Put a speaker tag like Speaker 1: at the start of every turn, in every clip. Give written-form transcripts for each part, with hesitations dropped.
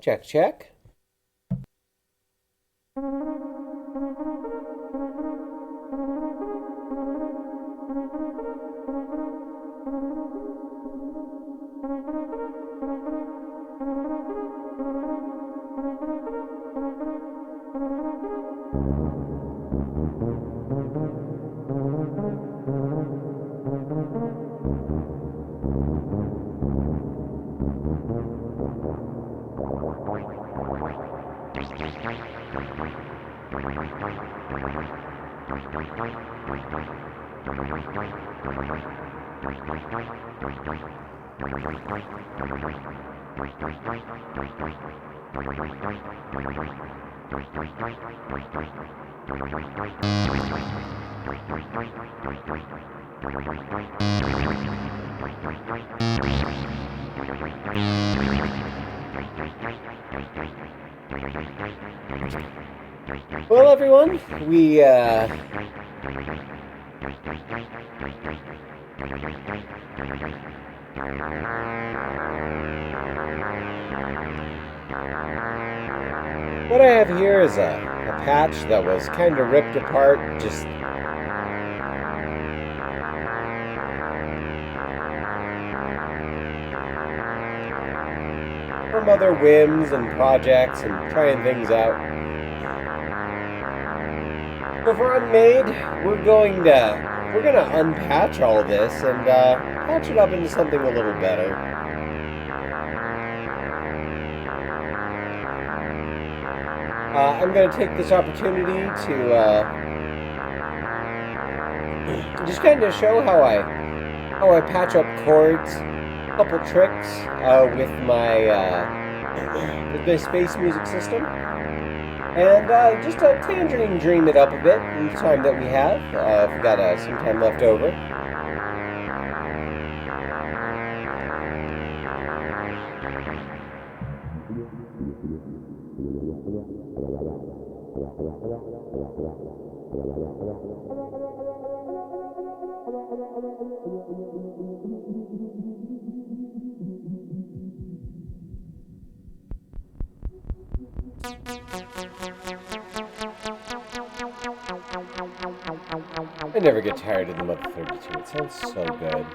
Speaker 1: Check, check. Well, everyone, what I have here is a patch that was kind of ripped apart, just from other whims and projects and trying things out. So for Unmade, we're gonna unpatch all this and patch it up into something a little better. I'm gonna take this opportunity to just kind of show how I patch up chords, a couple tricks with my space music system. And just tangerine dream it up a bit in the time that we have, if we got some time left over. I never get tired of the Mother 32. It sounds so good.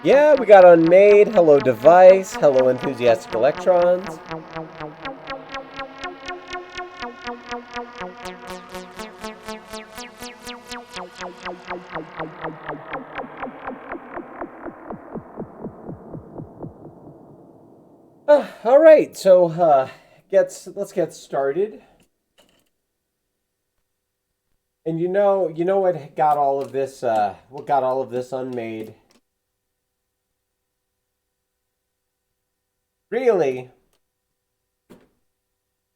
Speaker 1: Yeah, we got Unmade, Hello Device, Hello Enthusiastic Electrons. All right, so let's get started. And you know what got all of this unmade? Really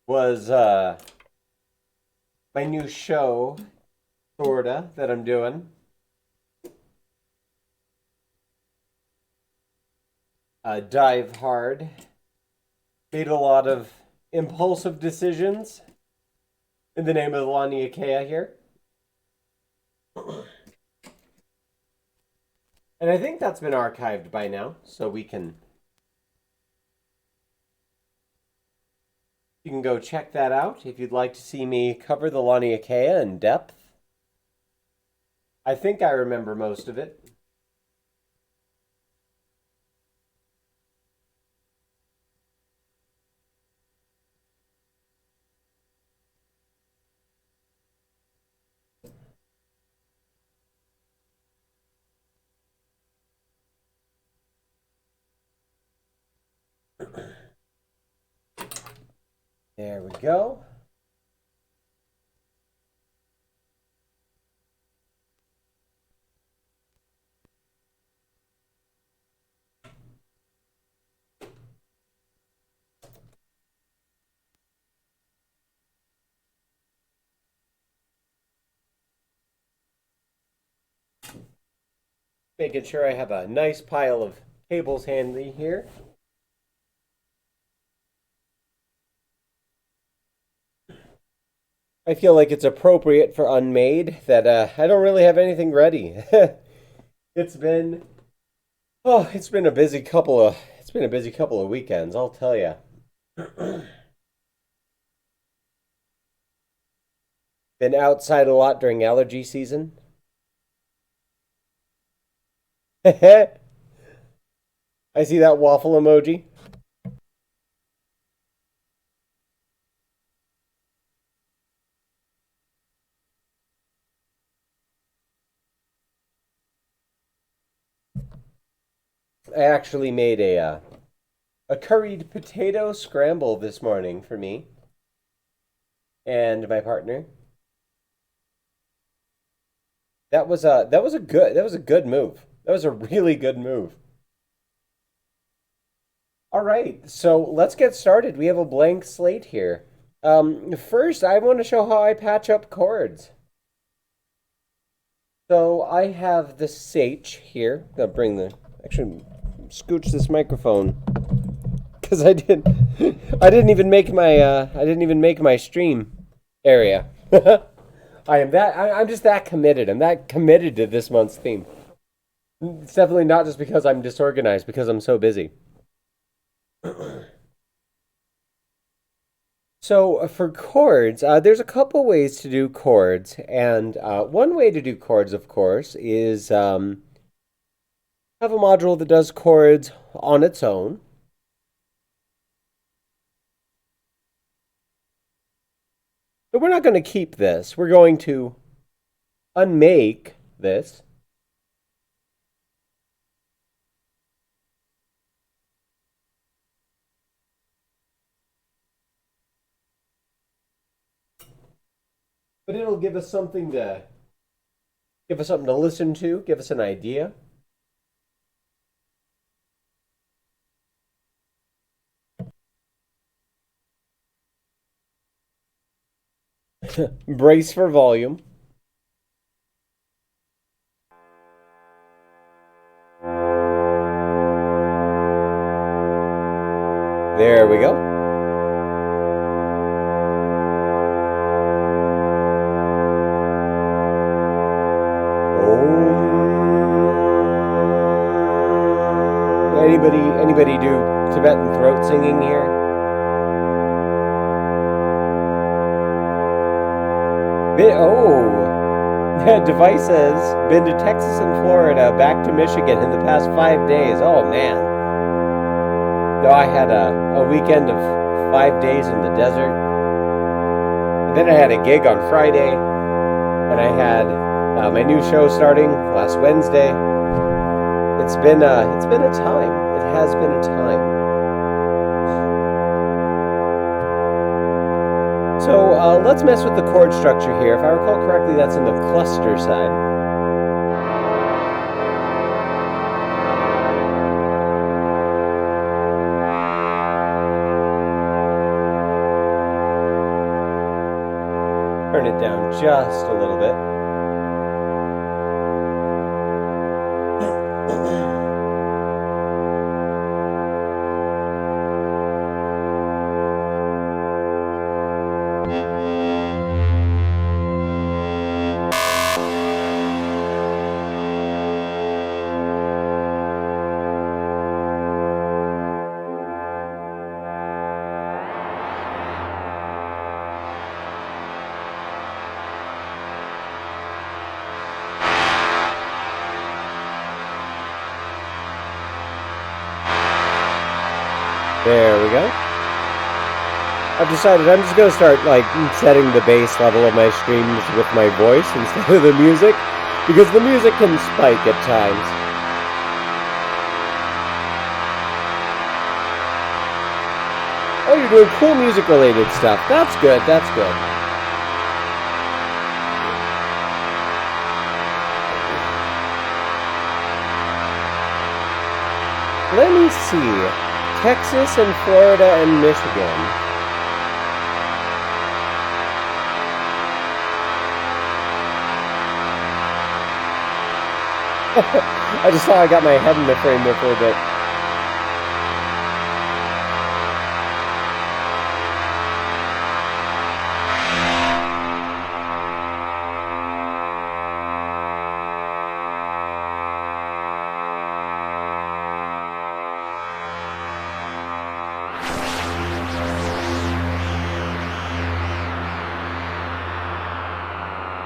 Speaker 1: was my new show, sorta, that I'm doing. Dive Hard. Made a lot of impulsive decisions in the name of Laniakea here. And I think that's been archived by now, so you can go check that out if you'd like to see me cover the Laniakea in depth. I think I remember most of it. There we go. Making sure I have a nice pile of cables handy here. I feel like it's appropriate for Unmade that I don't really have anything ready. It's been it's been a busy couple of weekends, I'll tell you. Been outside a lot during allergy season. I see that waffle emoji. I actually made a curried potato scramble this morning for me and my partner. That was a good move. That was a really good move. All right, so let's get started. We have a blank slate here. First, I want to show how I patch up chords. So I have the Sage here. I'll bring the actually scooch this microphone because I didn't even make my stream area. I'm just that committed. I'm that committed to this month's theme. It's definitely not just because I'm disorganized, because I'm so busy. So for chords, there's a couple ways to do chords, and one way to do chords, of course, is have a module that does chords on its own. But we're not going to keep this. We're going to unmake this. But it'll give us something to listen to, give us an idea. Brace for volume. There we go. Anybody do Tibetan throat singing here? Device says, been to Texas and Florida, back to Michigan in the past 5 days. Oh, man. No, I had a weekend of 5 days in the desert. And then I had a gig on Friday. And I had my new show starting last Wednesday. It's been a time. It has been a time. So let's mess with the chord structure here. If I recall correctly, that's in the cluster side. Turn it down just a little bit. There we go. I've decided I'm just going to start setting the bass level of my streams with my voice instead of the music, because the music can spike at times. Oh, you're doing cool music related stuff. That's good, that's good. Let me see. Texas and Florida and Michigan. I just saw I got my head in the frame there for a bit.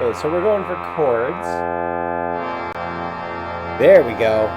Speaker 1: Okay, so we're going for chords. There we go.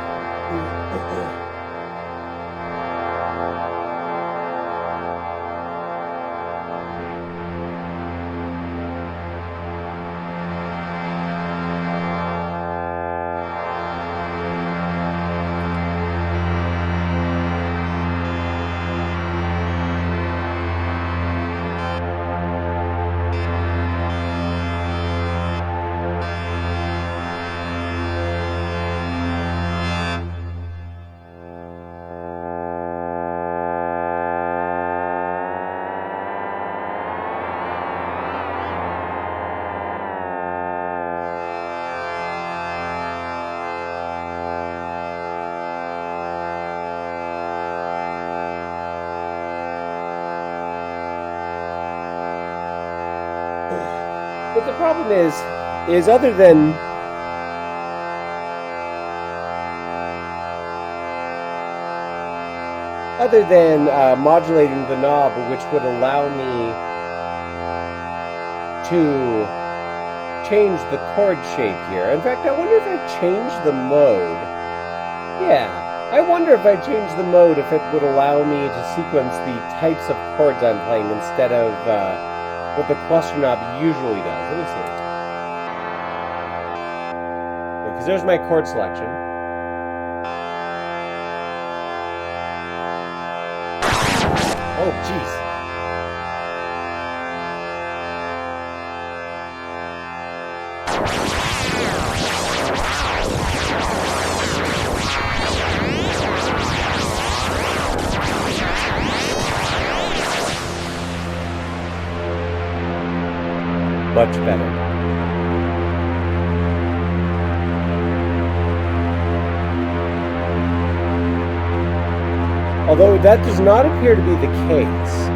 Speaker 1: But the problem is other than modulating the knob, which would allow me to change the chord shape here. In fact, I wonder if I change the mode. Yeah, I wonder if I change the mode if it would allow me to sequence the types of chords I'm playing instead of what the cluster knob usually does. Let me see. Because there's my chord selection. Oh, jeez. Much better. Although that does not appear to be the case.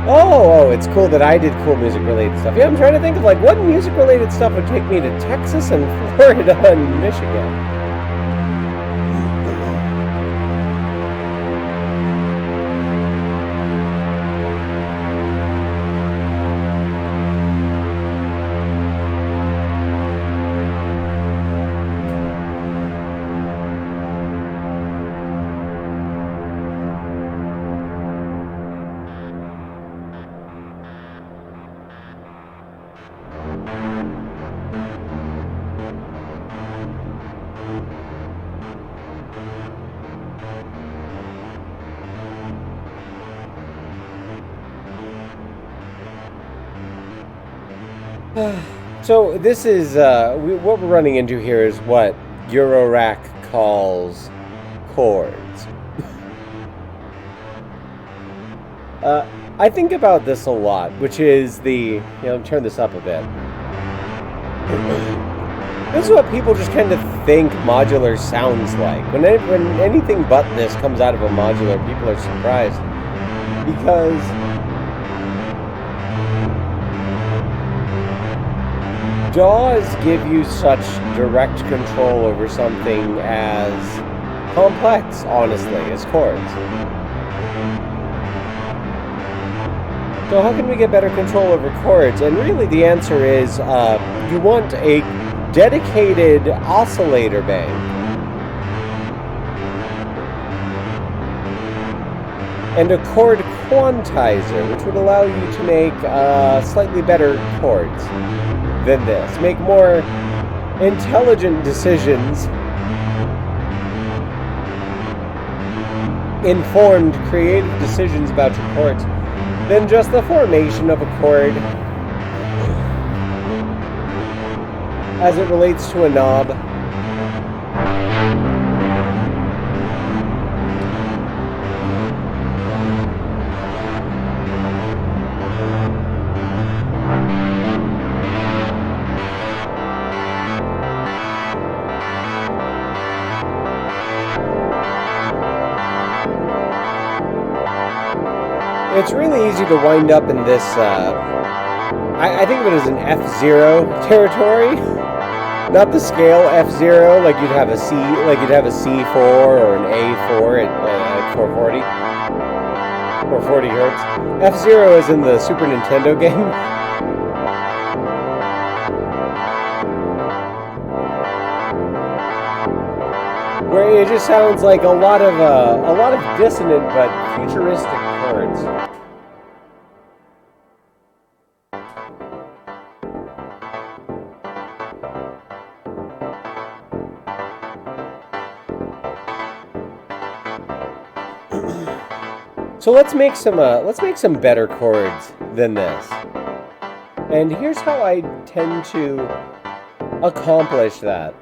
Speaker 1: Oh, it's cool that I did cool music-related stuff. Yeah, I'm trying to think of like what music-related stuff would take me to Texas and Florida and Michigan. So this is, what we're running into here is what Eurorack calls chords. I think about this a lot, which is turn this up a bit. This is what people just kind of think modular sounds like. When anything but this comes out of a modular, people are surprised. Because DAWs give you such direct control over something as complex, honestly, as chords. So how can we get better control over chords? And really the answer is you want a dedicated oscillator bank. And a chord quantizer, which would allow you to make slightly better chords than this. Make more intelligent decisions, informed, creative decisions about your chords than just the formation of a chord as it relates to a knob. It's really easy to wind up in this, I think of it as an F0 territory. Not the scale F0, like you'd have a C, like you'd have a C4 or an A4 at 440. 440 hertz. F0 is in the Super Nintendo game. where it just sounds like a lot of dissonant but futuristic chords. So let's make some better chords than this. And here's how I tend to accomplish that.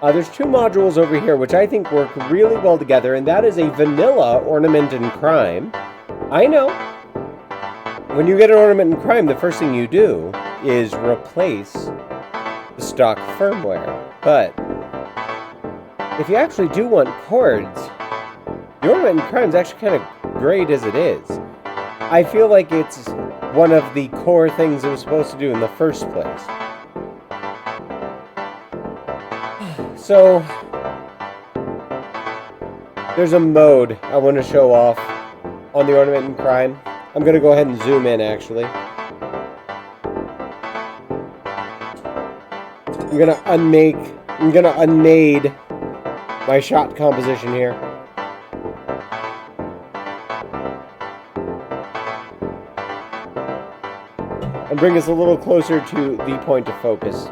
Speaker 1: There's two modules over here which I think work really well together, and that is a vanilla ornament and crime. I know. When you get an ornament and crime, the first thing you do is replace the stock firmware. But if you actually do want chords, the ornament and crime is actually kind of great as it is. I feel like it's one of the core things it was supposed to do in the first place. So, there's a mode I want to show off on the ornament and crime. I'm going to go ahead and zoom in, actually. I'm going to unmade my shot composition here. And bring us a little closer to the point of focus.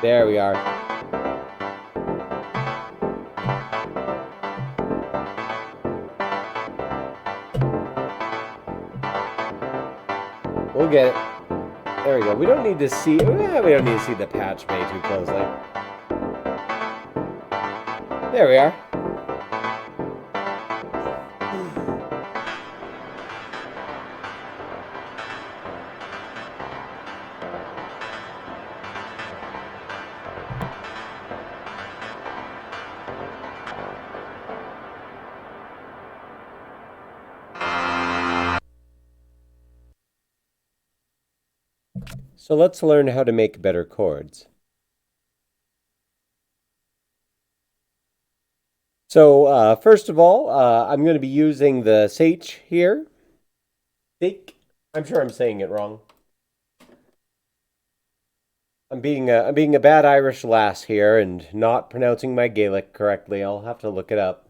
Speaker 1: There we are. We'll get it. There we go. We don't need to see the patch bay too closely. There we are. So let's learn how to make better chords. So first of all, I'm going to be using the Sage here. I'm sure I'm saying it wrong. I'm being a bad Irish lass here and not pronouncing my Gaelic correctly. I'll have to look it up.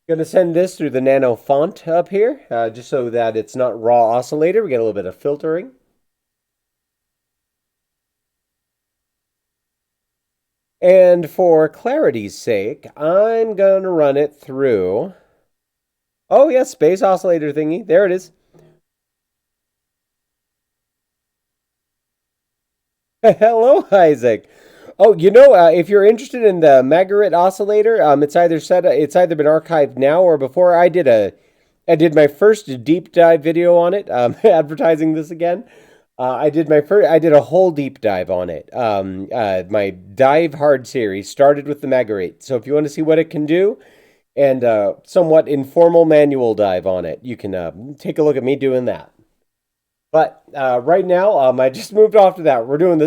Speaker 1: Gonna send this through the nano font up here, just so that it's not raw oscillator. We get a little bit of filtering. And for clarity's sake, I'm gonna run it through. Oh yes, space oscillator thingy. There it is. Hello, Isaac. Oh, you know, if you're interested in the Margaret oscillator, it's either been archived now or before. I did my first deep dive video on it. Advertising this again. I did a whole deep dive on it. My Dive Hard series started with the Margaret. So if you want to see what it can do, and somewhat informal manual dive on it, you can take a look at me doing that. But right now, I just moved off to that. We're doing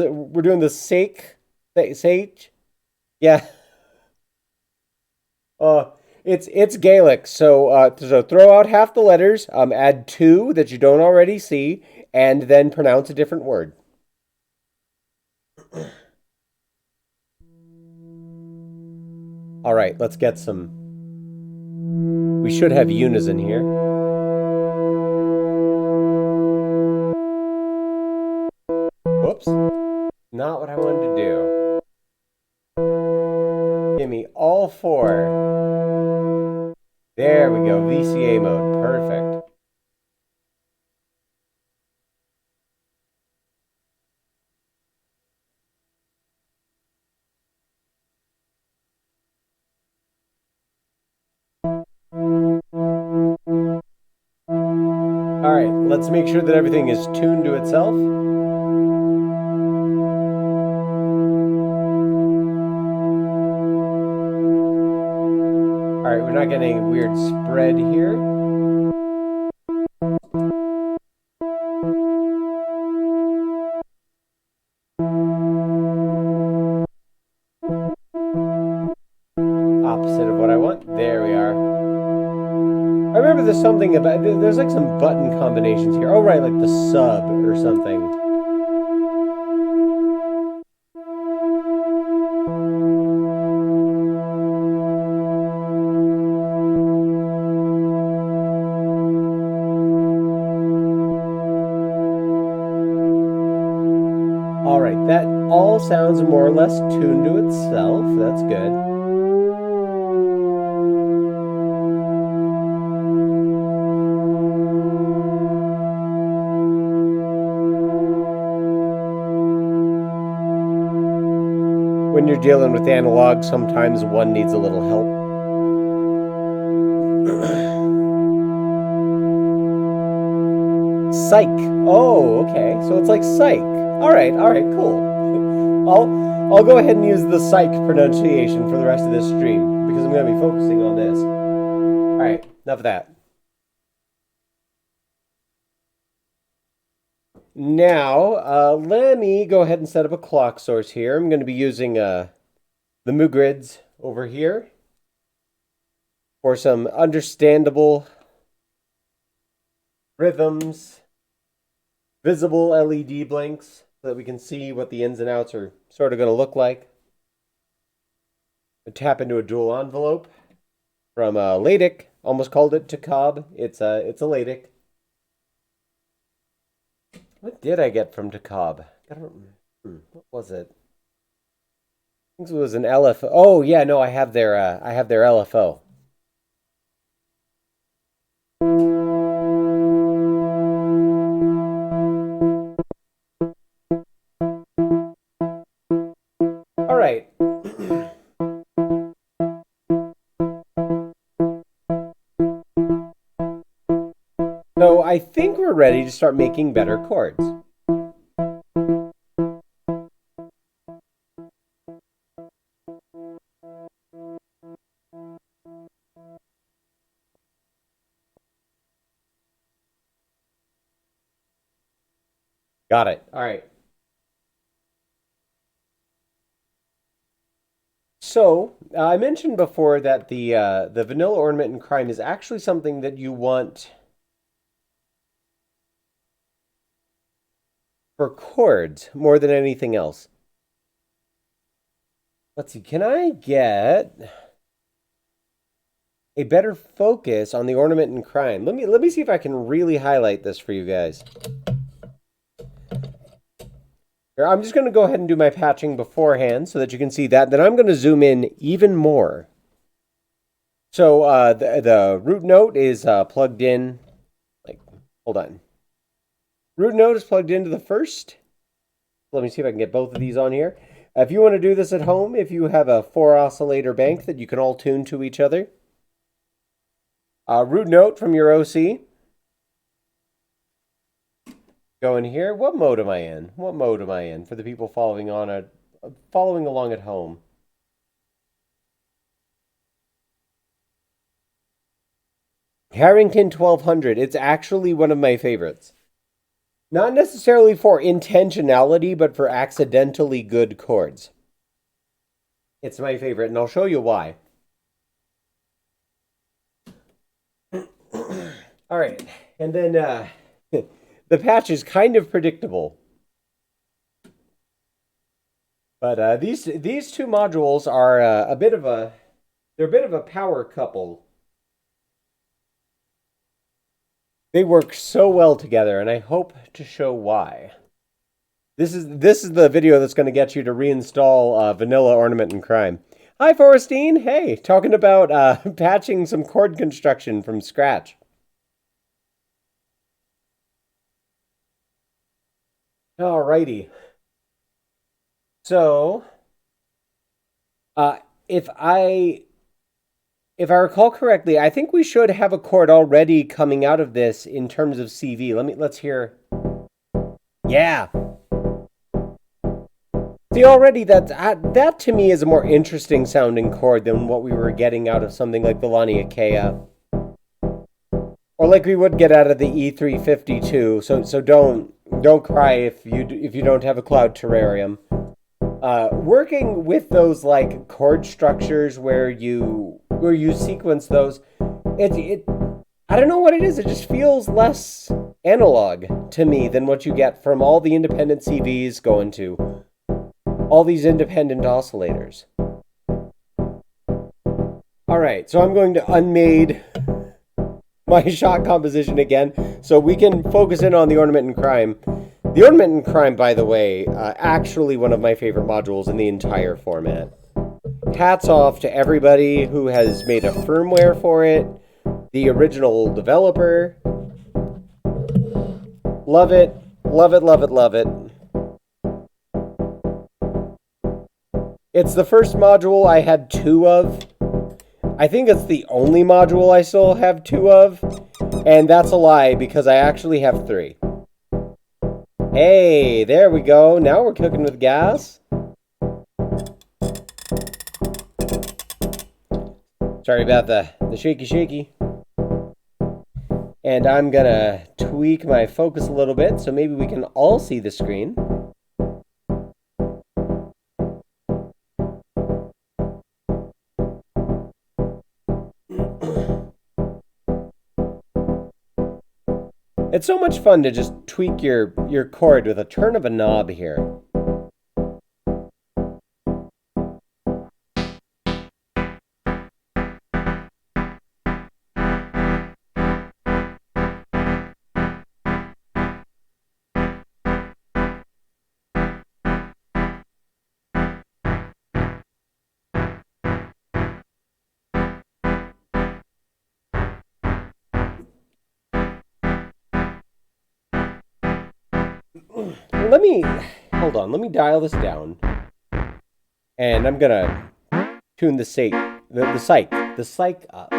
Speaker 1: the Sage? Yeah. It's Gaelic, so throw out half the letters, add two that you don't already see, and then pronounce a different word. All right, let's get some. We should have unison here. Whoops. Not what I wanted to do. Give me all four. There we go. VCA mode. Perfect. All right. Let's make sure that everything is tuned to itself. All right, we're not getting any weird spread here. Opposite of what I want. There we are. I remember there's something about, there's like some button combinations here. Oh, right, like the sub or something. all sounds are more or less tuned to itself. That's good. When you're dealing with analog, sometimes one needs a little help. Psych. Oh, okay. So it's like psych. All right, cool. I'll go ahead and use the psych pronunciation for the rest of this stream because I'm going to be focusing on this. All right, enough of that. Now, let me go ahead and set up a clock source here. I'm going to be using the Mu grids over here for some understandable rhythms, visible LED blinks, so that we can see what the ins and outs are sort of going to look like. I tap into a dual envelope from LADIC. Almost called it Tacob. It's a LADIC. What did I get from Tacob? What was it? I think it was an LFO. Oh yeah, no, I have their LFO. All right. So I think we're ready to start making better chords. Got it. All right. So I mentioned before that the vanilla ornament in crime is actually something that you want for chords more than anything else. Let's see, can I get a better focus on the ornament in crime? Let me see if I can really highlight this for you guys. Here, I'm just going to go ahead and do my patching beforehand so that you can see that. Then I'm going to zoom in even more. So the root note is plugged in. Hold on. Root note is plugged into the first. Let me see if I can get both of these on here. If you want to do this at home, if you have a 4-oscillator bank that you can all tune to each other. Root note from your OC. Go in here. What mode am I in? What mode am I in for the people following along at home? Harrington 1200. It's actually one of my favorites. Not necessarily for intentionality, but for accidentally good chords. It's my favorite, and I'll show you why. All right, and then the patch is kind of predictable. But these two modules are a bit of a power couple. They work so well together, and I hope to show why. This is the video that's going to get you to reinstall Vanilla Ornament in Crime. Hi, Forestine. Hey, talking about patching some chord construction from scratch. Alrighty. So, if I recall correctly, I think we should have a chord already coming out of this in terms of CV. Let's hear. Yeah. See, already that to me is a more interesting sounding chord than what we were getting out of something like the Laniakea. Or like we would get out of the E352. So don't cry if you don't have a cloud terrarium. Working with those like chord structures where you sequence those, I don't know what it is. It just feels less analog to me than what you get from all the independent CVs going to all these independent oscillators. All right, so I'm going to unmade my shot composition again so we can focus in on the ornament in crime. The Ornament and Crime, by the way, actually one of my favorite modules in the entire format. Hats off to everybody who has made a firmware for it. The original developer. Love it. Love it, love it, love it. It's the first module I had 2 of. I think it's the only module I still have 2 of. And that's a lie because I actually have 3. Hey, there we go. Now we're cooking with gas. Sorry about the shaky. And I'm gonna tweak my focus a little bit so maybe we can all see the screen. It's so much fun to just tweak your chord with a turn of a knob here. Let me dial this down. And I'm gonna tune the psych up.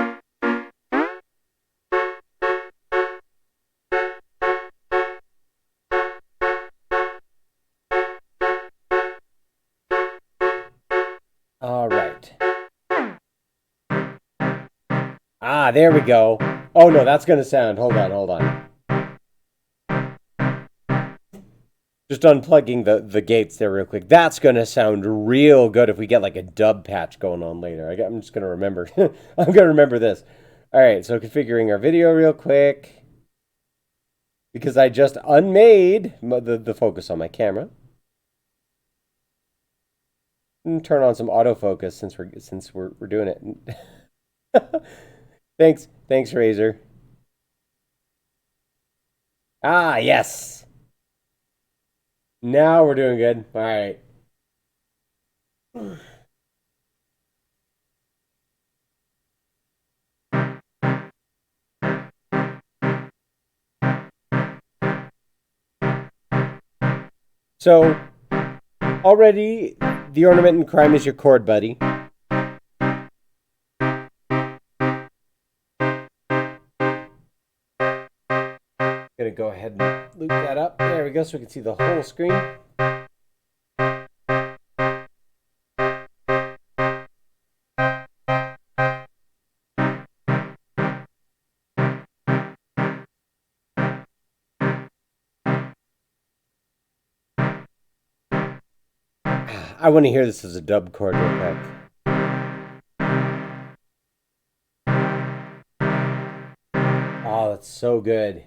Speaker 1: All right. Ah, there we go. Oh no, that's gonna sound. Hold on. Just unplugging the gates there real quick. That's going to sound real good if we get like a dub patch going on later. I'm just going to remember. I'm going to remember this. All right, so configuring our video real quick. Because I just unmade the focus on my camera. And turn on some autofocus since we're doing it. Thanks, Razor. Ah, yes. Now we're doing good. All right. So, already, the Ornament and Crime is your chord buddy. Gonna go ahead and loop that up. There we go, so we can see the whole screen. I want to hear this as a dub chord real quick. Oh, that's so good.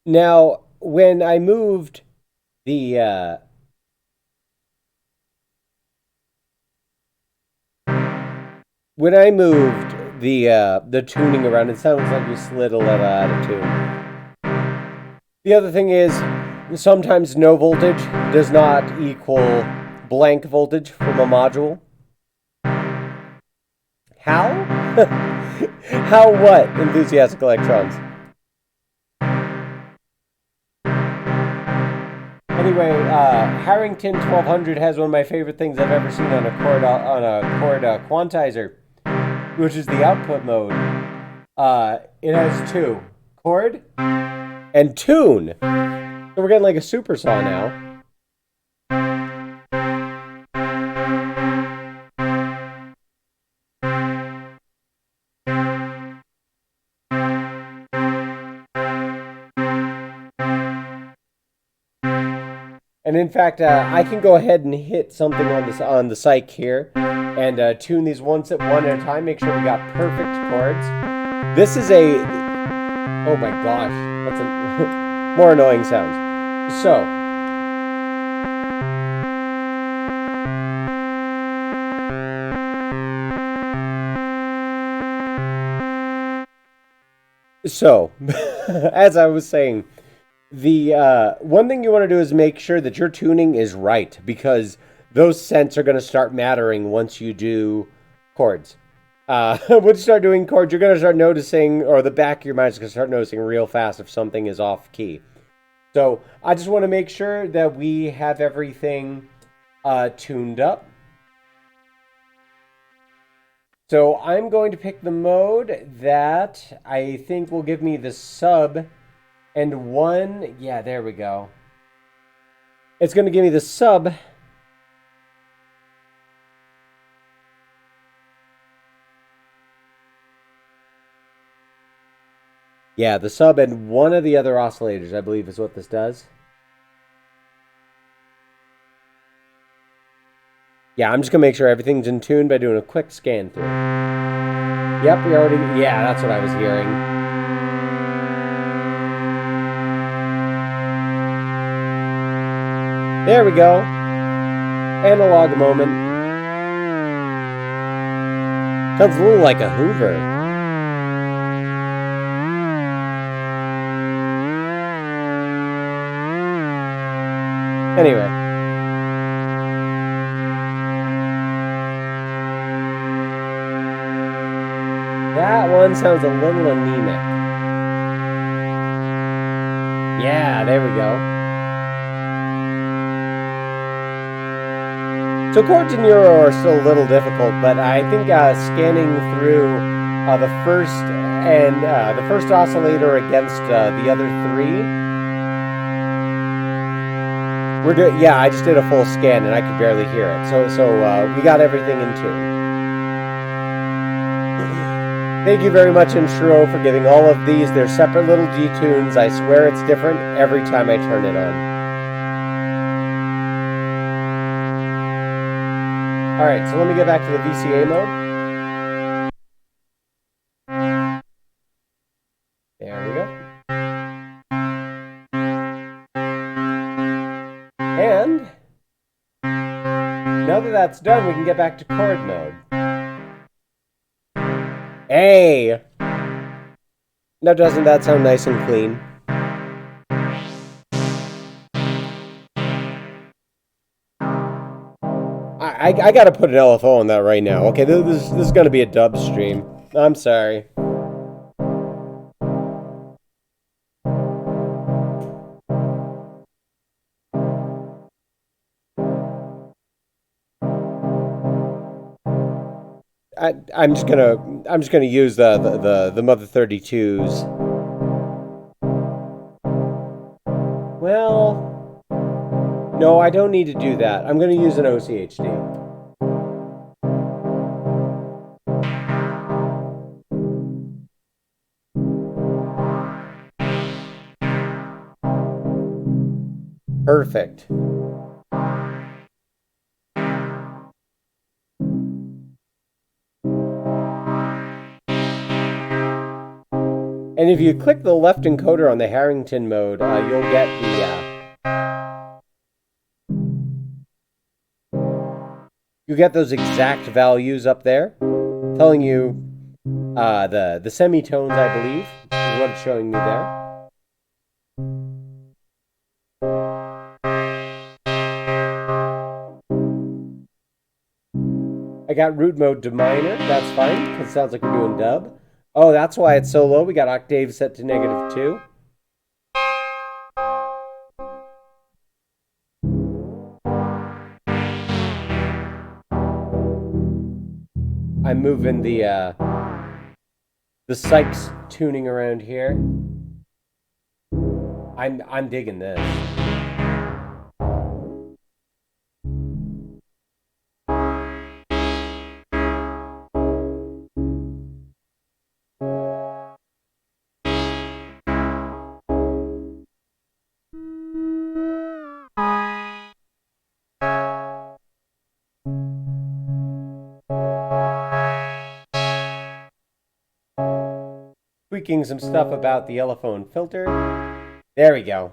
Speaker 1: Now, when I moved the tuning around, it sounds like you slid a little out of tune. The other thing is, sometimes no voltage does not equal blank voltage from a module. How? How what, Enthusiastic Electrons? Anyway, Harrington 1200 has one of my favorite things I've ever seen on a chord quantizer, which is the output mode. It has 2, chord and tune. So we're getting like a super saw now. And in fact, I can go ahead and hit something on the psych here and tune these one at a time, make sure we got perfect chords. This is a... Oh my gosh, that's a more annoying sounds. So... So, as I was saying, the one thing you want to do is make sure that your tuning is right because those cents are going to start mattering once you do chords. Once you start doing chords, you're going to start noticing, or the back of your mind is going to start noticing real fast if something is off key. So I just want to make sure that we have everything tuned up. So I'm going to pick the mode that I think will give me the sub and one. Yeah, there we go. It's going to give me the sub. Yeah, the sub and one of the other oscillators, I believe, is what this does. Yeah, I'm just going to make sure everything's in tune by doing a quick scan through. Yep, we already... Yeah, that's what I was hearing. There we go. Analog moment. Sounds a little like a Hoover. Anyway. That one sounds a little anemic. Yeah, there we go. So chords in Euro are still a little difficult, but I think scanning through the first oscillator against the other three, we're doing. Yeah, I just did a full scan and I could barely hear it. So we got everything in tune. Thank you very much, Inshiro, for giving all of these their separate little G-tunes. I swear it's different every time I turn it on. Alright, so let me get back to the VCA mode. There we go. And now that that's done, we can get back to chord mode. Hey! Now doesn't that sound nice and clean? I gotta put an LFO on that right now. Okay, this is gonna be a dub stream. I'm sorry. I'm just gonna use the Mother 32s. Well, no, I don't need to do that. I'm gonna use an OCHD. Perfect. And if you click the left encoder on the Harrington mode, you'll get you get those exact values up there, telling you the semitones, I believe, is what it's showing me there. I got root mode to minor. That's fine, because it sounds like we're doing dub. Oh, that's why it's so low. We got octave set to -2. I'm moving the Sykes tuning around here. I'm digging this. Tweaking some stuff about the Elephone filter. There we go.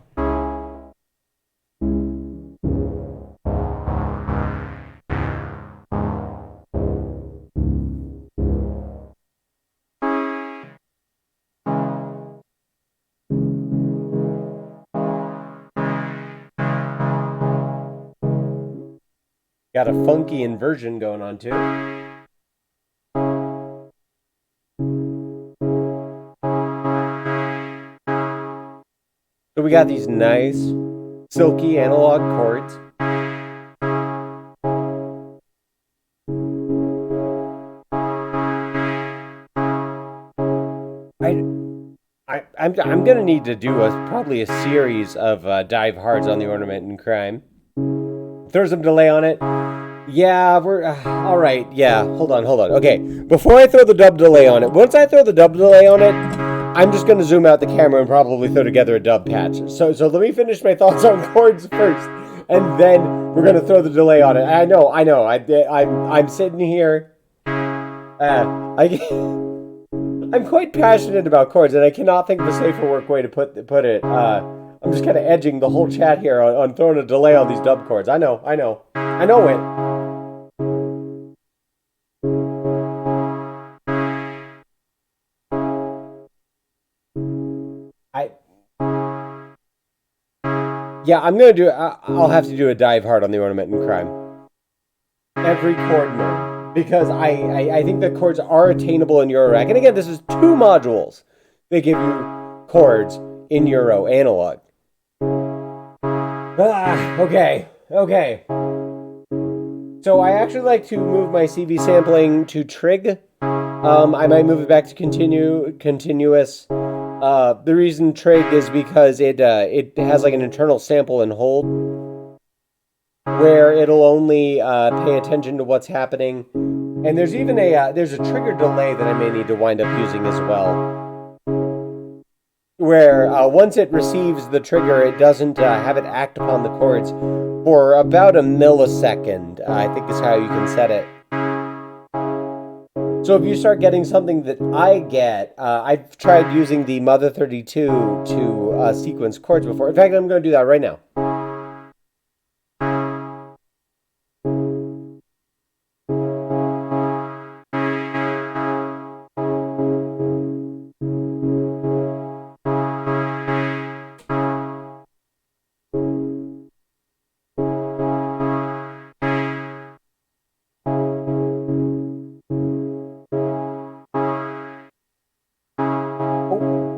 Speaker 1: Got a funky inversion going on too. So we got these nice silky analog chords. I'm gonna need to do probably a series of dive hards on the ornament and crime. Throw some delay on it. Yeah, we're all right. Yeah, hold on. Okay, before I throw the dub delay on it, once I throw the dub delay on it, I'm just gonna zoom out the camera and probably throw together a dub patch. So let me finish my thoughts on chords first, and then we're gonna throw the delay on it. I know. I'm sitting here. I'm quite passionate about chords, and I cannot think of a safer way to put it. I'm just kind of edging the whole chat here on throwing a delay on these dub chords. I know it. I'm gonna do. I'll have to do a dive hard on the ornament and crime. Every chord mode, because I think the chords are attainable in Eurorack. And again, this is 2 modules. They give you chords in Euro analog. Okay. So I actually like to move my CV sampling to trig. I might move it back to continuous. The reason trig is because it has like an internal sample and hold, where it'll only pay attention to what's happening. And there's even there's a trigger delay that I may need to wind up using as well, where once it receives the trigger, it doesn't have it act upon the chords for about a millisecond, I think is how you can set it. So if you start getting something that I get, I've tried using the Mother 32 to sequence chords before. In fact, I'm going to do that right now.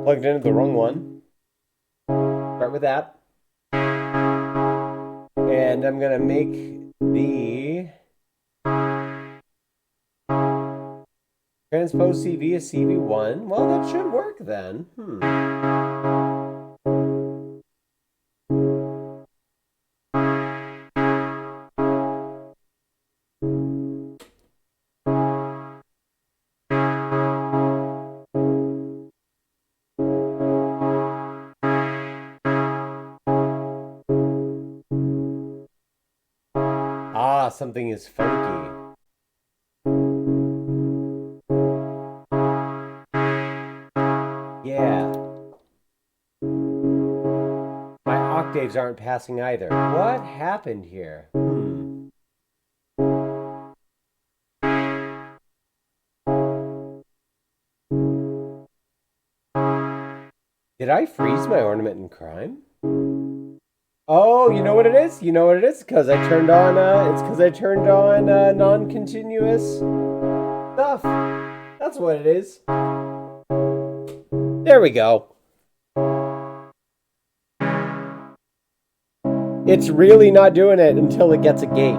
Speaker 1: Plugged into the wrong one. Start with that. And I'm going to make the transpose CV a CV1. Well, that should work then. Something is funky. Yeah. My octaves aren't passing either. What happened here? Did I freeze my ornament in crime? Oh, you know what it is? Because I turned on, non-continuous stuff. That's what it is. There we go. It's really not doing it until it gets a gate.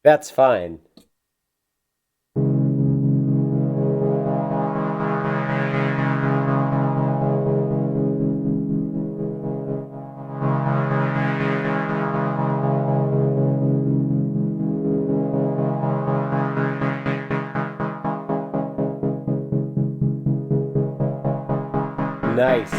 Speaker 1: That's fine. Nice.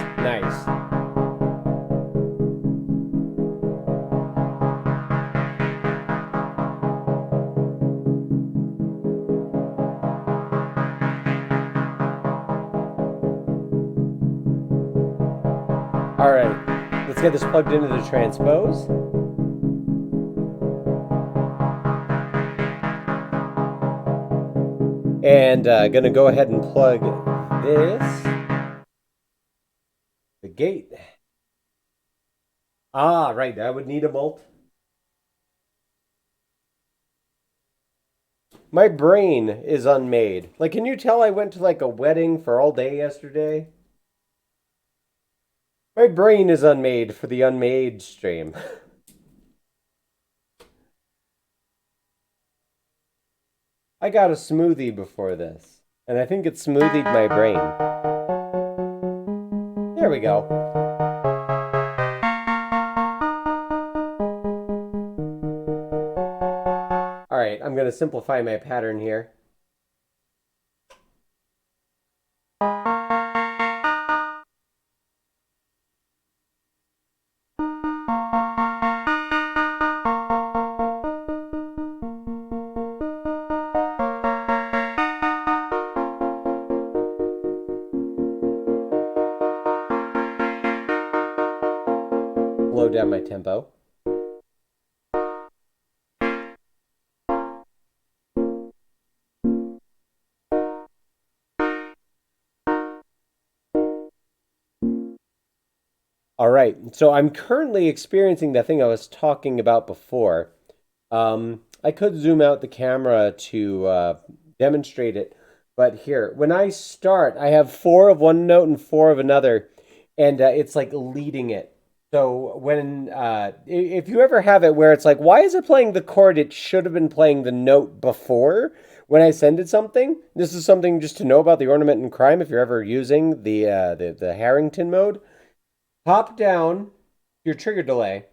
Speaker 1: All right, let's get this plugged into the transpose. And gonna go ahead and plug the gate. Ah, right, I would need a bolt. My brain is unmade. Like, can you tell I went to like a wedding for all day yesterday? My brain is unmade for the unmade stream. I got a smoothie before this, and I think it smoothied my brain. There we go. All right, I'm going to simplify my pattern here. Slow down my tempo. All right, so I'm currently experiencing that thing I was talking about before. I could zoom out the camera to demonstrate it, but here, when I start, I have 4 of one note and 4 of another, and it's like leading it. So when if you ever have it where it's like, why is it playing the chord? It should have been playing the note before when I send it something. This is something just to know about the ornament and crime if you're ever using the Harrington mode. Pop down your trigger delay.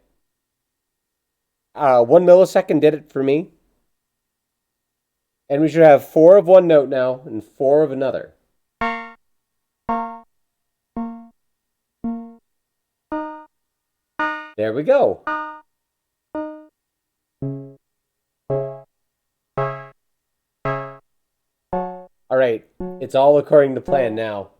Speaker 1: 1 millisecond did it for me. And we should have 4 of one note now and 4 of another. There we go. All right, it's all according to plan now.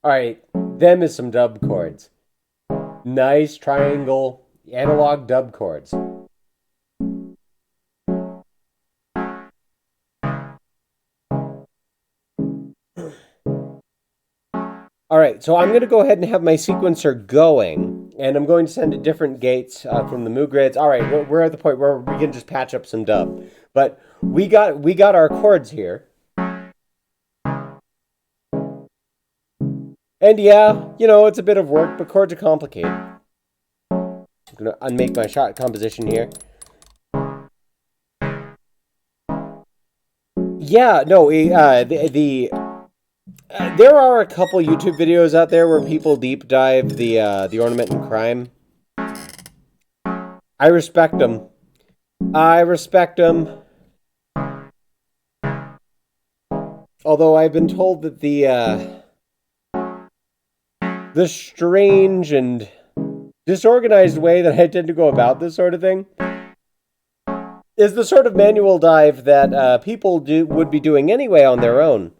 Speaker 1: All right, them is some dub chords. Nice triangle analog dub chords. All right, so I'm going to go ahead and have my sequencer going, and I'm going to send it different gates from the Moog grids. All right, we're at the point where we can just patch up some dub, but we got our chords here. And yeah, you know, it's a bit of work, but chords are complicated. I'm going to unmake my shot composition here. Yeah, no, there are a couple YouTube videos out there where people deep dive the ornament and crime. I respect them. I respect them. Although I've been told that the strange and disorganized way that I tend to go about this sort of thing is the sort of manual dive that people would be doing anyway on their own.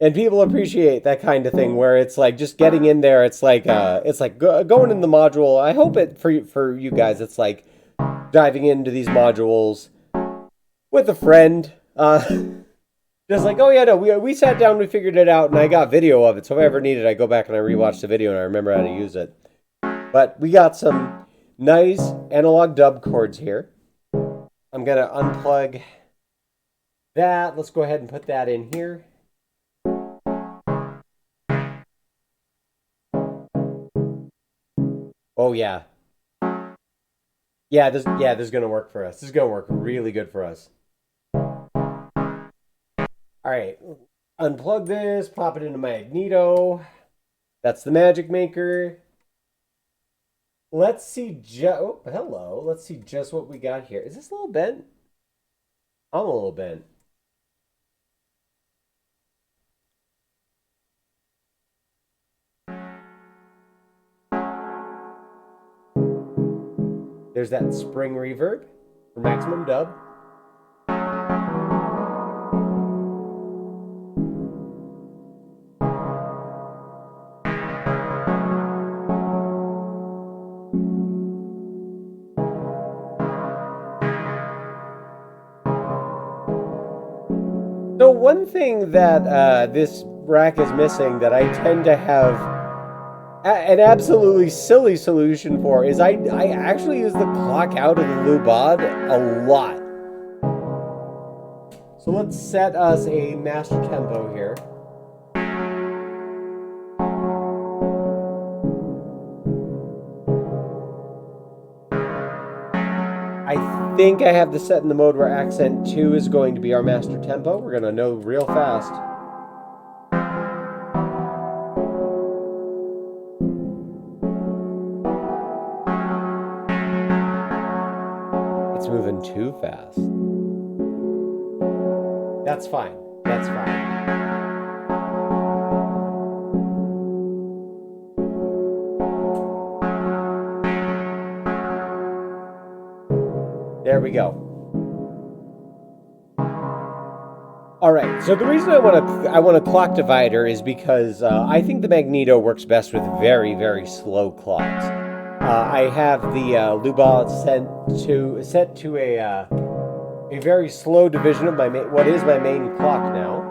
Speaker 1: And people appreciate that kind of thing where it's like just getting in there. It's like going in the module. I hope it for you guys. It's like diving into these modules with a friend. Just like, oh yeah, no, we sat down, we figured it out, and I got video of it. So if I ever need it, I go back and I rewatch the video and I remember how to use it. But we got some nice analog dub chords here. I'm gonna unplug that. Let's go ahead and put that in here. Oh yeah. Yeah, this is gonna work for us. This is gonna work really good for us. All right, unplug this, pop it into my Magneto. That's the Magic Maker. Let's see oh, hello. Let's see just what we got here. Is this a little bent? I'm a little bent. There's that spring reverb for maximum dub. So one thing that this rack is missing that I tend to have an absolutely silly solution for is I actually use the clock out of the Lubad a lot. So let's set us a master tempo here. I think I have this set in the mode where accent 2 is going to be our master tempo. We're going to know real fast. It's moving too fast. That's fine. That's fine. There we go. All right. So the reason I want a clock divider is because I think the magneto works best with very, very slow clocks. I have the Lubal set to a very slow division of what is my main clock now.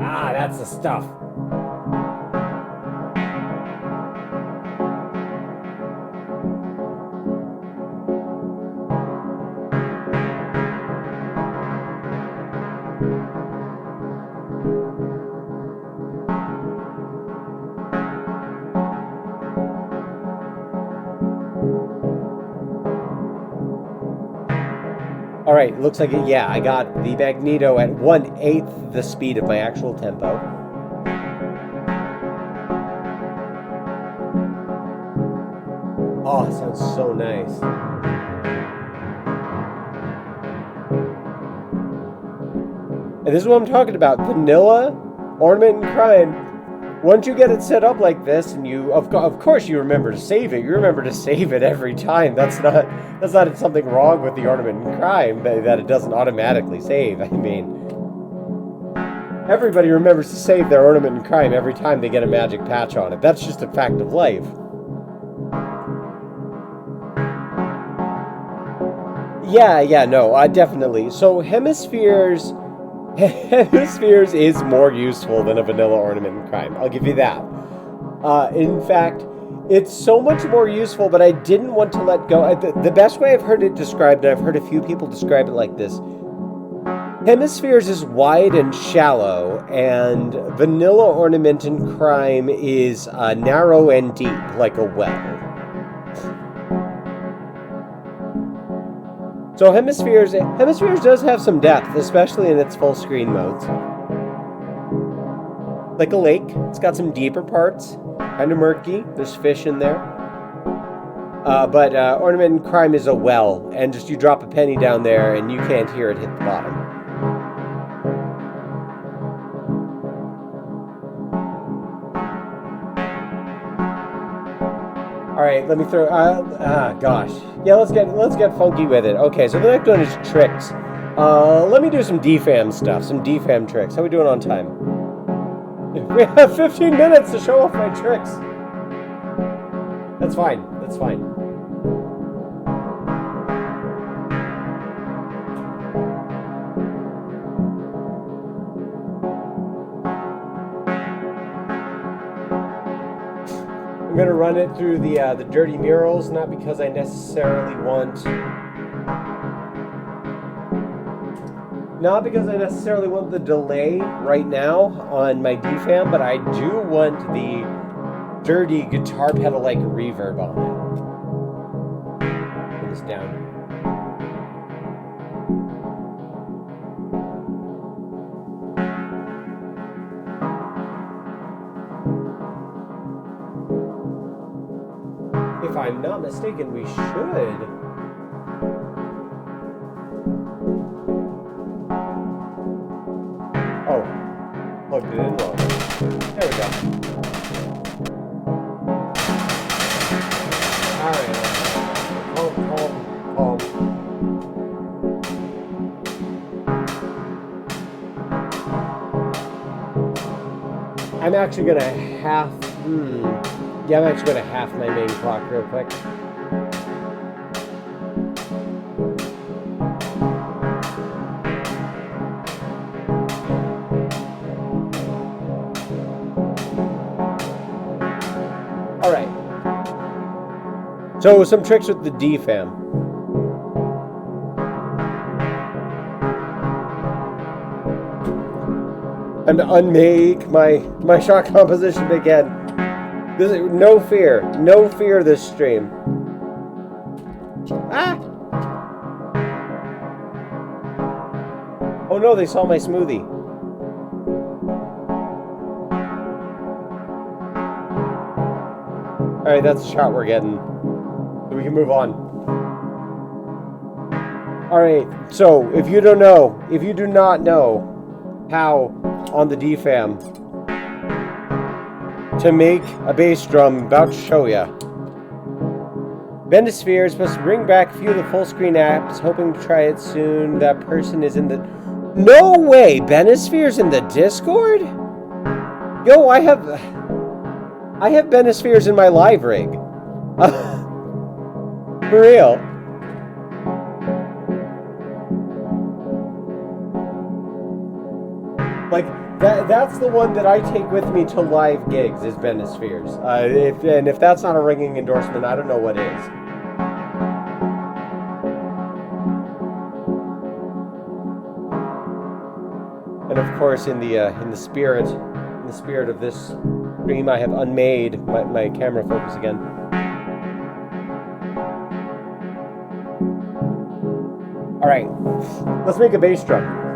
Speaker 1: Ah, that's the stuff. All right, looks like it. Yeah, I got the magneto at 1/8 the speed of my actual tempo. Oh, it sounds so nice. And this is what I'm talking about. Vanilla, Ornament, and Crime. Once you get it set up like this, and you, of course, you remember to save it. You remember to save it every time. That's not something wrong with the Ornament and Crime that it doesn't automatically save. I mean, everybody remembers to save their Ornament and Crime every time they get a magic patch on it. That's just a fact of life. Yeah, no, definitely. So Hemispheres is more useful than a vanilla Ornament and Crime. I'll give you that. In fact, it's so much more useful, but I didn't want to let go. The best way I've heard it described, and I've heard a few people describe it like this, Hemispheres is wide and shallow, and vanilla Ornament and Crime is narrow and deep, like a well. So Hemispheres does have some depth, especially in its full screen modes. Like a lake, it's got some deeper parts, kind of murky, there's fish in there. But Ornament and Crime is a well, and just you drop a penny down there and you can't hear it hit the bottom. All right, let me throw. Gosh, yeah. Let's get funky with it. Okay, so the next one is tricks. Let me do some DFAM stuff, some DFAM tricks. How are we doing on time? We have 15 minutes to show off my tricks. That's fine. That's fine. I'm going to run it through the dirty murals, not because I necessarily want the delay right now on my DFAM, but I do want the dirty guitar pedal-like reverb on it. Put this down. If I'm not mistaken, we should. Oh, plugged it in wrong. There we go. Alright. Calm. I'm actually gonna have. Yeah, I'm actually going to half my main clock real quick. All right. So some tricks with the DFAM. I'm to unmake my shot composition again. This is no fear this stream. Ah! Oh no, they saw my smoothie. Alright, that's the shot we're getting. So we can move on. Alright, so if you do not know how on the DFAM to make a bass drum, I'm about to show ya. Bendisphere is supposed to bring back a few of the full screen apps, hoping to try it soon. That person is in the... No way! Bendisphere's in the Discord? Yo, I have Bendispheres in my live rig. For real. Like, that's the one that I take with me to live gigs, is Bendispheres. If that's not a ringing endorsement, I don't know what is. And of course, in the spirit of this stream, I have unmade my camera focus again. All right, let's make a bass drum.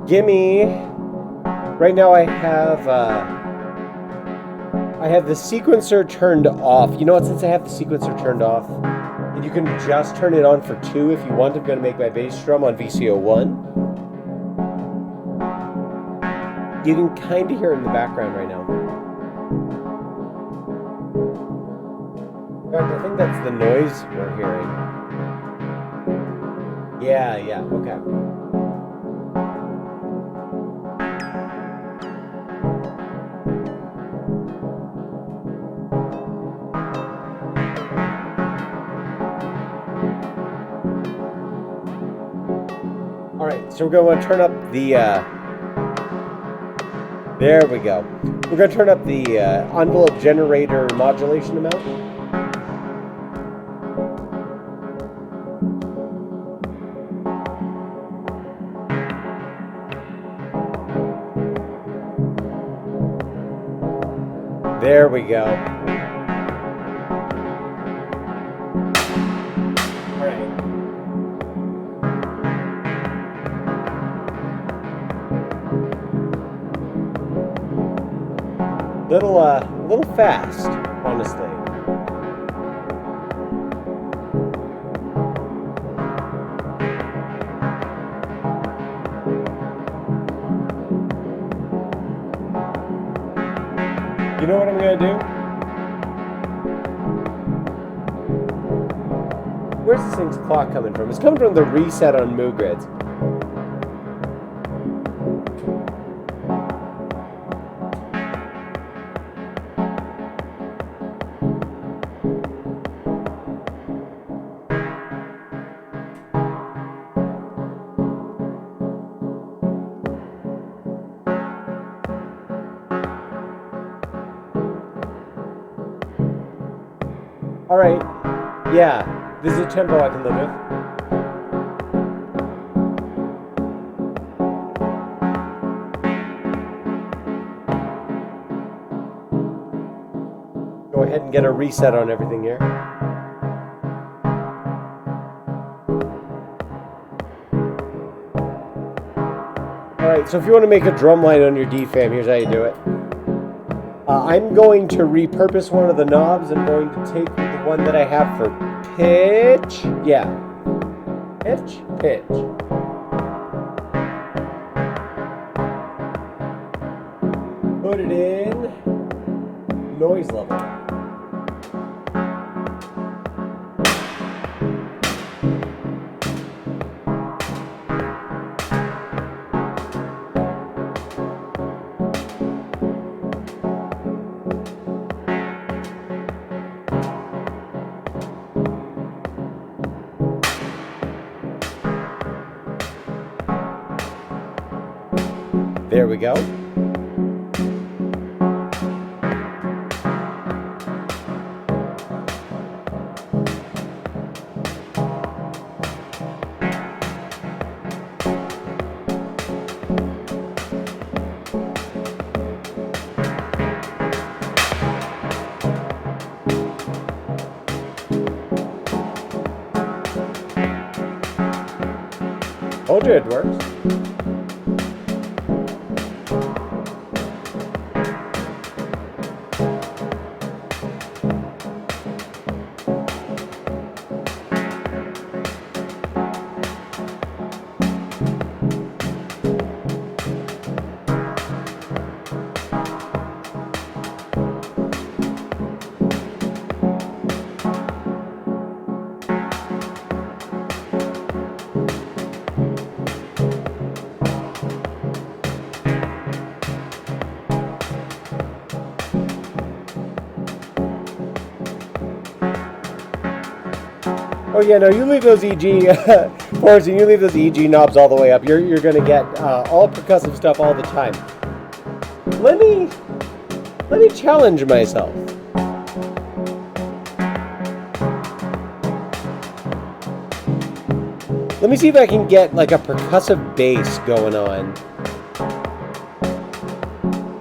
Speaker 1: Gimme. Right now, I have the sequencer turned off. You know what? Since I have the sequencer turned off, and you can just turn it on for 2 if you want. I'm going to make my bass drum on VCO1. You can kind of hear it in the background right now. In fact, I think that's the noise we're hearing. Yeah, okay. Alright, so we're going to turn up the... There we go. We're going to turn up the envelope generator modulation amount. There we go. Little fast, honestly. You know what I'm gonna do? Where's this thing's clock coming from? It's coming from the reset on Moo Grids. Alright, yeah, this is a tempo I can live with. Go ahead and get a reset on everything here. Alright, so if you want to make a drum line on your DFAM, here's how you do it. I'm going to repurpose one of the knobs. I'm going to take the one that I have for pitch. Yeah. Pitch. Put it in noise level. There we go. Told you it works. Oh yeah, no, you leave those EG, Forrest, you leave those EG knobs all the way up. You're gonna get all percussive stuff all the time. Let me challenge myself. Let me see if I can get like a percussive bass going on.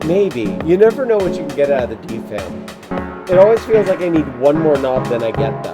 Speaker 1: Maybe. You never know what you can get out of the DFAM. It always feels like I need one more knob than I get though.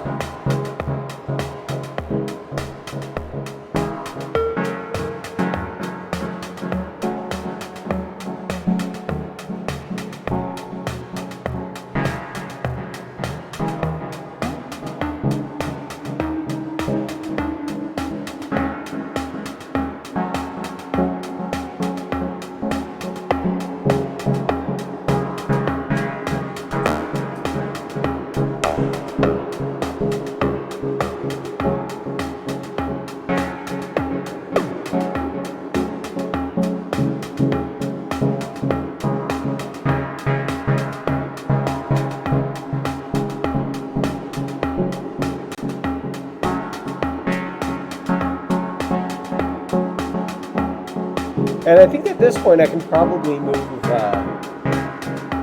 Speaker 1: And I think at this point I can probably move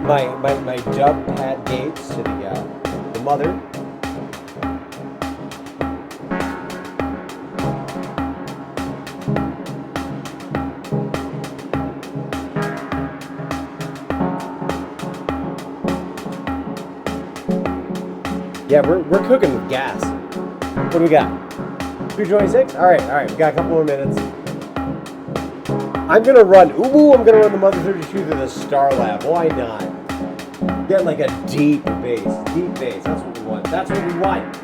Speaker 1: my dub pad gates to the mother. Yeah, we're cooking with gas. What do we got? 226? All right, we got a couple more minutes. I'm gonna run the Mother 32 through the Star Lab. Why not? Get like a deep bass. That's what we want.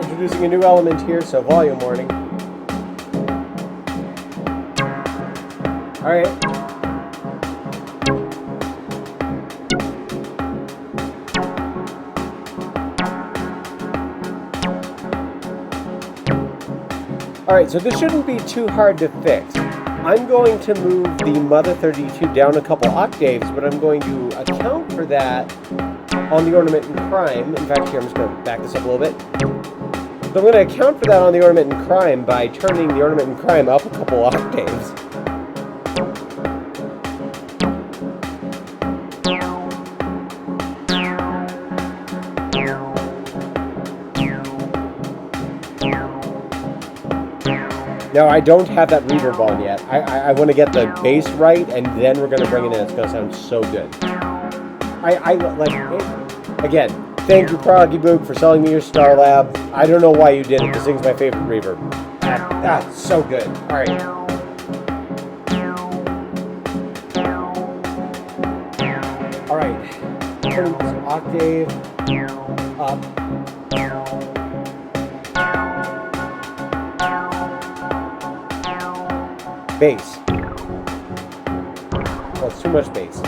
Speaker 1: Introducing a new element here, so volume warning. Alright. Alright, so this shouldn't be too hard to fix. I'm going to move the Mother 32 down a couple octaves, but I'm going to account for that on the ornament in crime. In fact, here, I'm just going to back this up a little bit. So I'm going to account for that on the ornament in crime by turning the ornament in crime up a couple octaves. Now, I don't have that reverb on yet. I want to get the bass right, and then we're going to bring it in. It's going to sound so good. I like it. Again, thank you, Proggy Boog, for selling me your Star Lab. I don't know why you did it. This thing's my favorite reverb. So good. All right. All right. Turn this octave up. Bass. Well, it's too much bass.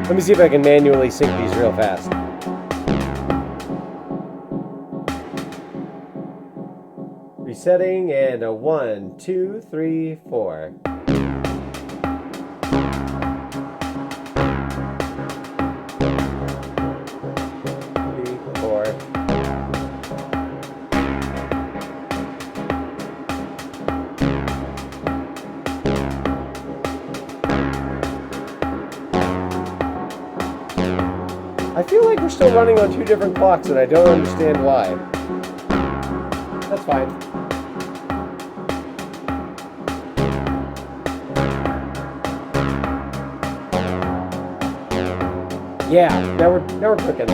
Speaker 1: Let me see if I can manually sync these real fast. Resetting, and a 1, 2, 3, 4. 3, 4. I feel like we're still running on 2 different clocks, and I don't understand why. That's fine. Yeah, now we're cooking.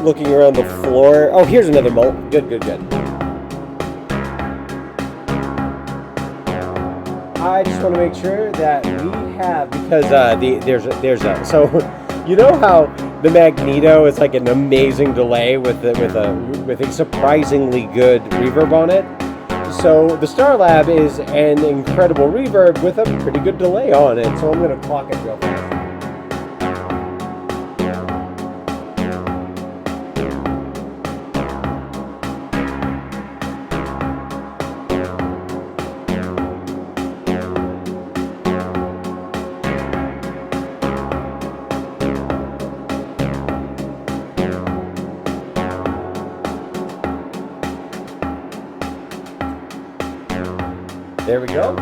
Speaker 1: Looking around the floor. Oh, here's another molt. Good, good, good. I just want to make sure that we have, because there's a so you know how the Magneto is like an amazing delay with a surprisingly good reverb on it. So the Starlab is an incredible reverb with a pretty good delay on it. So I'm going to clock it real fast. There we go.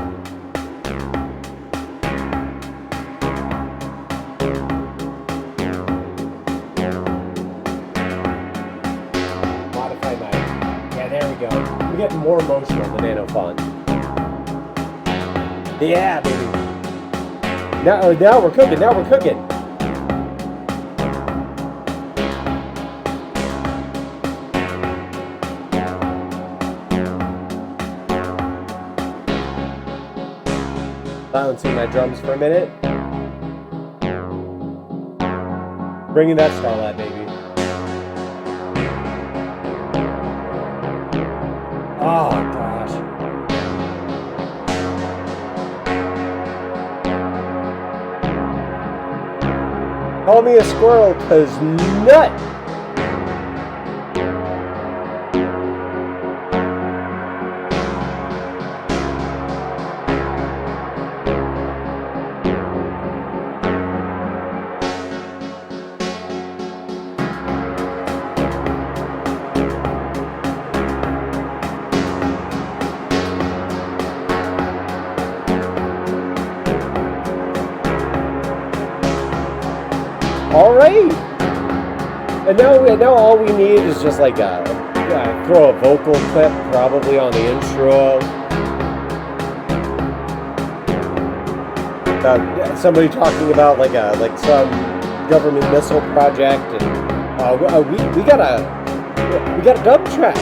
Speaker 1: Modify my... Yeah, there we go. We get more motion on the nano font. Yeah, baby. Now we're cooking. Now we're cooking. Silencing my drums for a minute. Bringing that Starlight, baby. Oh, gosh. Call me a squirrel, 'cause nut! Alright! And now all we need is just like throw a vocal clip probably on the intro. Somebody talking about like some government missile project, and we got a dub track.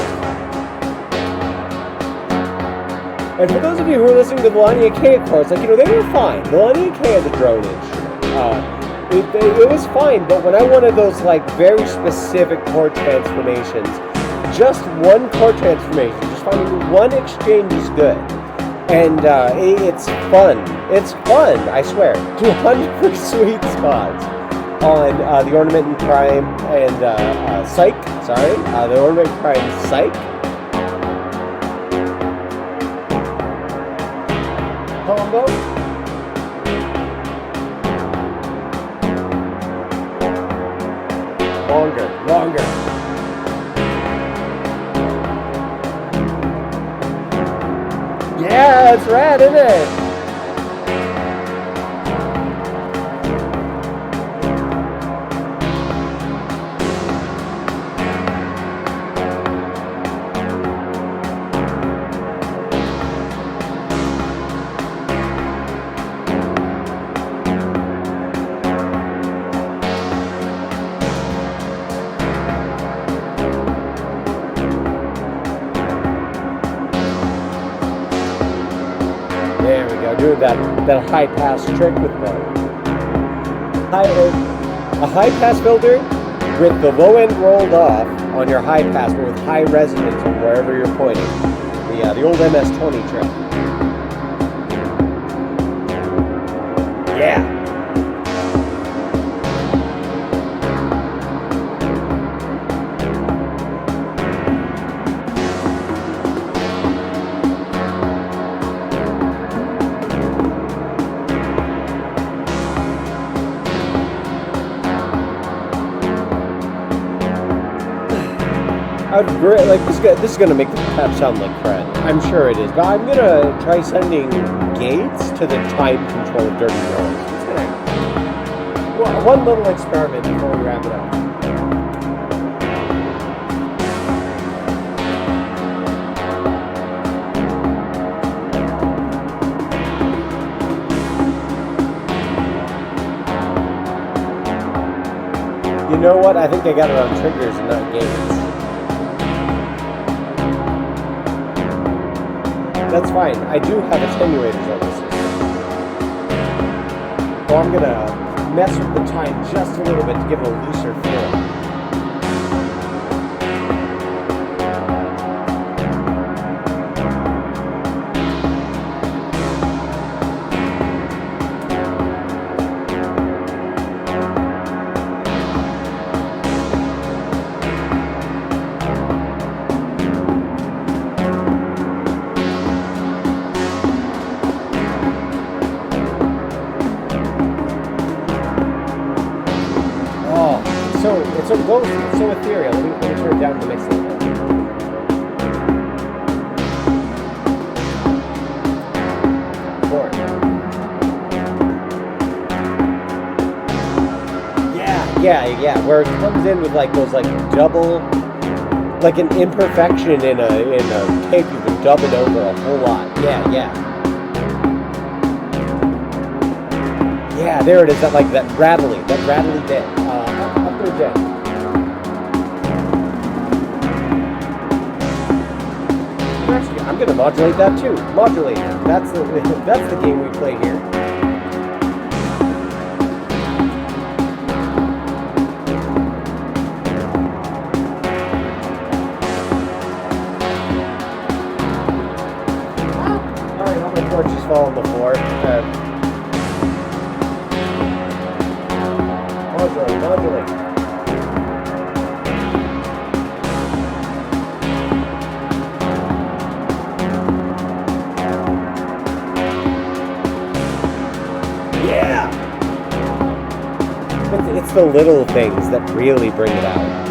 Speaker 1: And for those of you who are listening to the Melania K, of course, they were fine. Melania K had the drone instrument. It was fine, but when I wanted those very specific chord transformations, just one chord transformation, just finding one exchange is good. And it's fun. It's fun, I swear. 200 sweet spots on the Ornament and Prime and Psych. Sorry, the Ornament and Prime Psych. Combo. Longer. Yeah, it's rad, isn't it? There we go. Doing that high pass trick with the a high pass filter with the low end rolled off on your high pass, but with high resonance on wherever you're pointing. The old MS-20 trick. Yeah. Like this is gonna make the pep sound like crap. I'm sure it is, but I'm gonna try sending gates to the time control of Dirty Girls. Well, one little experiment before we wrap it up. You know what? I think I got it on triggers and not gates. That's fine. I do have attenuators on this system. So I'm going to mess with the time just a little bit to give it a looser feel. It's so ethereal. Let me turn it down to mix it. Four. Yeah. Where it comes in with like those like double, like an imperfection in a tape you can dub it over a whole lot. Yeah. Yeah, there it is. That rattly bit. Upper bit. Actually, I'm gonna modulate that too. Modulate. That's the game we play here. Alright, all my chords just fall on the floor. Modulate. Yeah! It's the little things that really bring it out.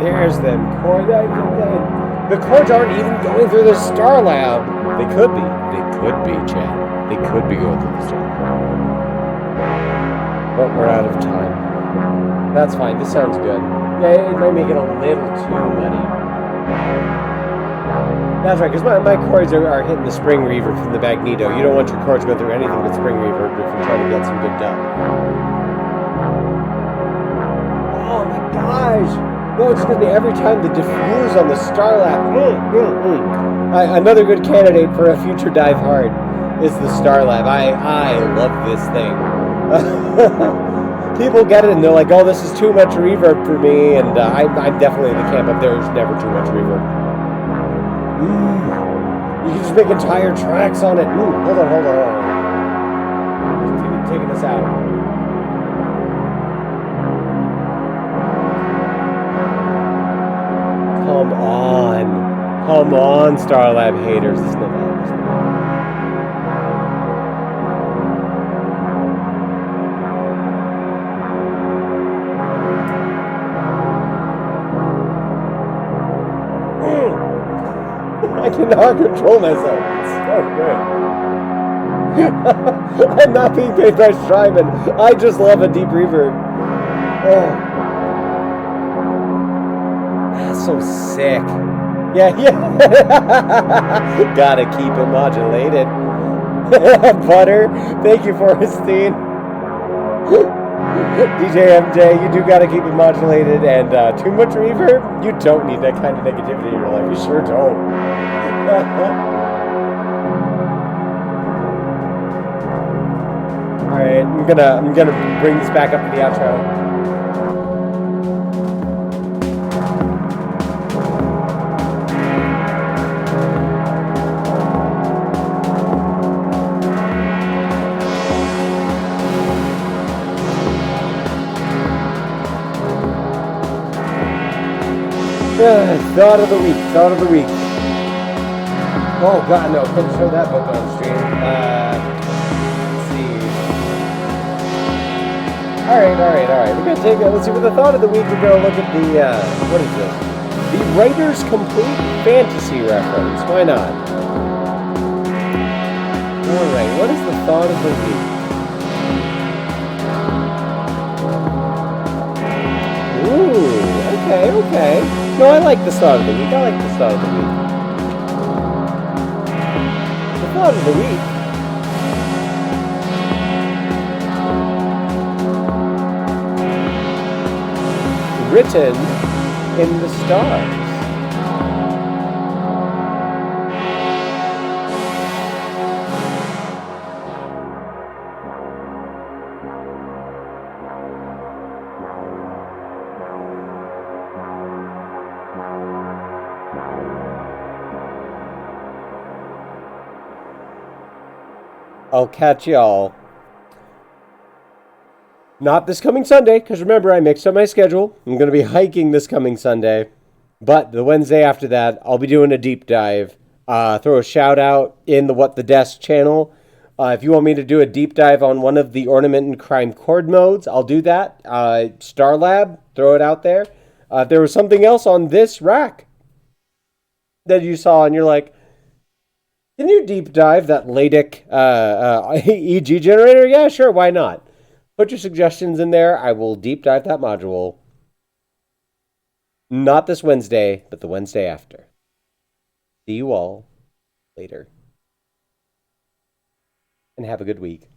Speaker 1: There's them chords. The chords aren't even going through the Star Lab. They could be. Chad. They could be going through the Star Lab. But we're out of time. That's fine. This sounds good. Yeah, it might make it a little too muddy. That's right, because my chords are hitting the spring reverb from the magneto. You don't want your chords going through anything but spring reverb if you're trying to get some good dub. Oh my gosh! No, it's going to be every time the diffuse on the Starlab. Another good candidate for a future dive hard is the Starlab. I love this thing. People get it and they're like, "Oh, this is too much reverb for me," and I'm definitely in the camp of there's never too much reverb. You can just make entire tracks on it. Hold on. Taking this out. Come on, Starlab haters. This is not bad. I cannot control myself. It's so good. I'm not being paid by Strymon. I just love a deep reverb. Oh. That's so sick. Yeah. Gotta keep it modulated. Butter. Thank you, Forrestine. DJ MJ, you do gotta keep it modulated, and too much reverb? You don't need that kind of negativity in your life. You sure don't. Alright, I'm gonna bring this back up to the outro. Thought of the week. Oh god, no, couldn't show that book on stream. Let's see. Alright. We're gonna take let's see, for the thought of the week, we're gonna look at the what is this? The Writer's Complete Fantasy reference. Why not? Alright, what is the thought of the week? Ooh, okay. No, I like the thought of the week. The thought of the week. Written in the stars. I'll catch y'all. Not this coming Sunday, because remember, I mixed up my schedule. I'm going to be hiking this coming Sunday. But the Wednesday after that, I'll be doing a deep dive. Throw a shout out in the What the Desk channel. If you want me to do a deep dive on one of the Ornament and Crime chord modes, I'll do that. Starlab, throw it out there. If there was something else on this rack that you saw and you're like, can you deep dive that LADIC EG generator? Yeah, sure, why not? Put your suggestions in there. I will deep dive that module. Not this Wednesday, but the Wednesday after. See you all later. And have a good week.